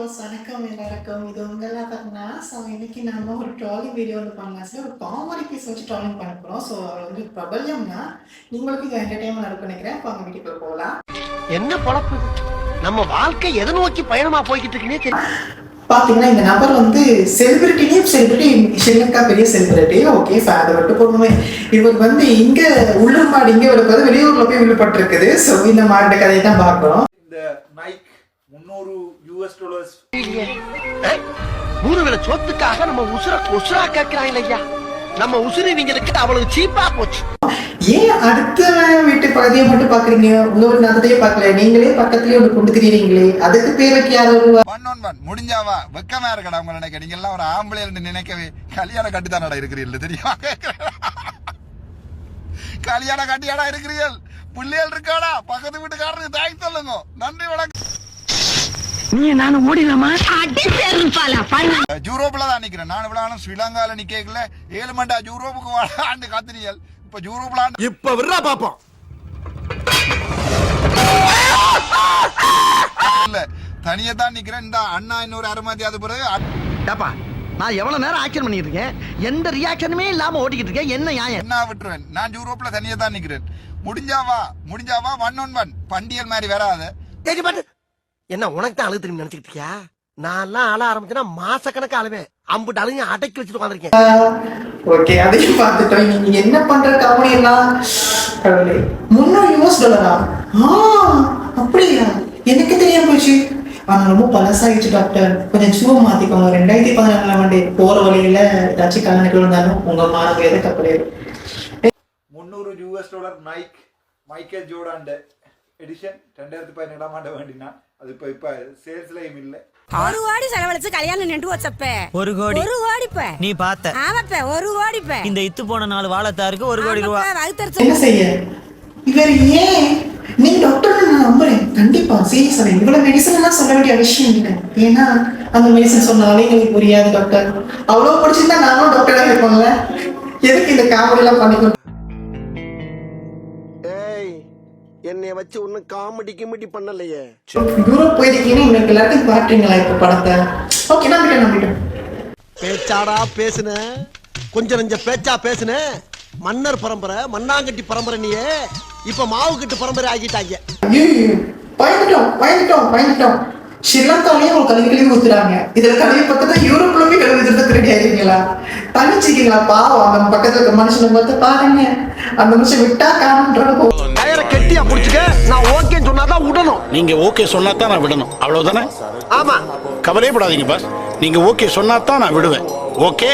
Viewers வணக்கம் எல்லாருக்கும். இது உங்களா பார்த்தீங்கன்னா இன்னைக்கு நம்ம ஒரு ட்ராலிங் வீடியோ வந்து பண்ணலாம். ஒரு காமெடி பீஸ் வச்சு ட்ராலிங் பண்ண போகிறோம். ஸோ அவர் வந்து பிரபல்யம்னா உங்களுக்கு இது என்டர்டைன்மெண்ட் இருக்கும் நினைக்கிறேன். இப்போ அவங்க வீட்டுக்குள்ள போகலாம். என்ன பொழப்பு, நம்ம வாழ்க்கை எதை நோக்கி பயணமா போய்கிட்டு இருக்குன்னே தெரியும். பார்த்தீங்கன்னா இந்த நபர் வந்து செலிபிரிட்டி ஸ்ரீலங்கா பெரிய செலிபிரிட்டி. ஓகே, அதை விட்டு போகணுமே. இவர் வந்து இங்கே உள்ளூர் மாடு இங்கே விழுப்பது வெளியூரில் போய் விழுப்பட்டிருக்குது. ஸோ இந்த மாடு கதையை தான் பார்க்குறோம். இந்த நைக் $300 மூணு வேளை சொத்துக்காக நம்ம உசுரா கேட்கிறாங்க ஐயா. நம்ம உசுரிவங்களுக்கு அவ்வளவு சீப்பா போச்சு. ஏன் அடுத்த வீட்டு பகுதியை மட்டும் பாக்குறீங்க, இன்னொரு நகத்தையே பார்க்கல? நீங்களே பக்கத்துலயே ஒன்று கொண்டு திரியறீங்களே, அதுக்கு பேர் வைக்காத முடிஞ்சாவா வெக்கமா இருக்கடா உங்க நினைக்க. நீங்க எல்லாம் ஒரு ஆம்பளை நினைக்கவே கல்யாணம் கட்டித்தானடா இருக்கிறீர்கள் தெரியுமா? கல்யாணம் கட்டியாடா இருக்கிறீர்கள். பிள்ளைகள் இருக்காடா, பக்கத்து வீட்டுக்காரருக்கு தாய் சொல்லுங்க. நன்றி வணக்கம். நீ நானும் ஓடிடலாமா? யூரோப்ல தான் நிக்கிறேன் நான். இவ்வளவு ஸ்ரீலங்கால நிக்கல 7 மண்டா யூரோப்புக்கு ஆண்டு காத்திரியல். இப்ப யூரோப்ல இப்ப விடுறா பாப்போம். இல்ல தனியா தான் நிக்கிறேன். இந்த அண்ணா இன்னொரு அரைமதி அது பிறகு டப்பா நான் எவ்வளவு நேரம் ஆக்ஷன் பண்ணிட்டு இருக்கேன், எந்த ரியாக்ஷனுமே இல்லாம ஓடிக்கிட்டு இருக்கேன். என்ன நியாயம்? என்ன விட்டுருவேன். நான் யூரோப்ல தனியா தான் நிக்கிறேன். முடிஞ்சாவா 1-on-1 பண்டியல் மாதிரி வராது. என்ன உனக்கு தான் அழுது திரும்பி நினைச்சுக்கிட்டு இருக்கியா? நான் எல்லாம் அழ ஆரம்பிச்சேன்னா மாசக்கணக்கு அழுவேன். அம்புட்டு அழுங்க அடக்கி வச்சுட்டு உட்காந்துருக்கேன். ஓகே, அதையும் பார்த்துட்டோம். நீங்க என்ன பண்ற காமெடி எல்லாம் $300. அப்படியா? எனக்கு தெரியாம போச்சு. ஆனா ரொம்ப பழசாயிடுச்சு டாக்டர். கொஞ்சம் சுவ மாத்திக்கோங்க. 2014 போற வழியில ஏதாச்சும் கல்யாணங்கள் இருந்தாலும் உங்க மாணவர் எதை கப்பலையும். $300 நைக் மைக்கேல் ஜோர்டான் எடிஷன் 2017 ஆண்டு வேண்டினா அது இப்ப சேல்ஸ்லயும் இல்ல. 1 கோடி செலவழிச்சு கல்யாணம் நின்று வச்சப்ப 1 கோடி நீ பார்த்த. ஆமாப்ப 1 கோடி இந்த இத்து போன 4 வாழத்தாருக்கு 1 கோடி ரூபாய். என்ன செய்ய இவர் ஏன் நீங்க டாக்டர் நான் நம்புறேன். கண்டிப்பா சீரியஸா இவ்வளவு மெடிசன் எல்லாம் சொல்ல வேண்டிய அவசியம் இல்லை. ஏன்னா அந்த மெடிசன் சொன்னாலே எங்களுக்கு புரியாது டாக்டர். அவ்வளவு படிச்சிருந்தா நானும் டாக்டரா இருப்போம்ல. எதுக்கு இந்த காமெடி எல்லாம் பண்ணிக்கணும்? என்னைய வச்சு ஒன்னும் காமெடி கிமெடி பண்ணலையே. யூரோப் போயிருக்கீங்கன்னா உங்களுக்கு எல்லாருக்கும் பாட்டுங்களா இப்ப படத்தை? ஓகே, நம்பிட்டேன். பேச்சாடா பேசுன, கொஞ்சம் நெஞ்ச பேச்சா பேசுன. மன்னர் பரம்பரை, மண்ணாங்கட்டி பரம்பரை. நீயே இப்ப மாவு கட்டு பரம்பரை ஆகிட்டாங்க. பயந்துட்டோம். ஸ்ரீலங்காலேயே உங்களுக்கு கல்வி ஊத்துறாங்க. இதுல கல்வி பக்கத்துல யூரோப்ல போய் கல்வி திருத்த ரெடி ஆயிருக்கீங்களா? தனிச்சிக்கீங்களா? பாவம் நம்ம பக்கத்துல இருக்க மனுஷனை பார்த்து பாருங்க. அந்த மனுஷன் விட்டா காணுன்றது கெட்டியா புடிச்சுக்க. நான் ஓகே சொன்னாதான் விடணும். நீங்க ஓகே சொன்னாதான் நான் விடணும், அவ்வளவுதானே? ஆமா, கவலையப்படாதீங்க பாஸ். நீங்க ஓகே சொன்னாதான் நான் விடுவேன். ஓகே.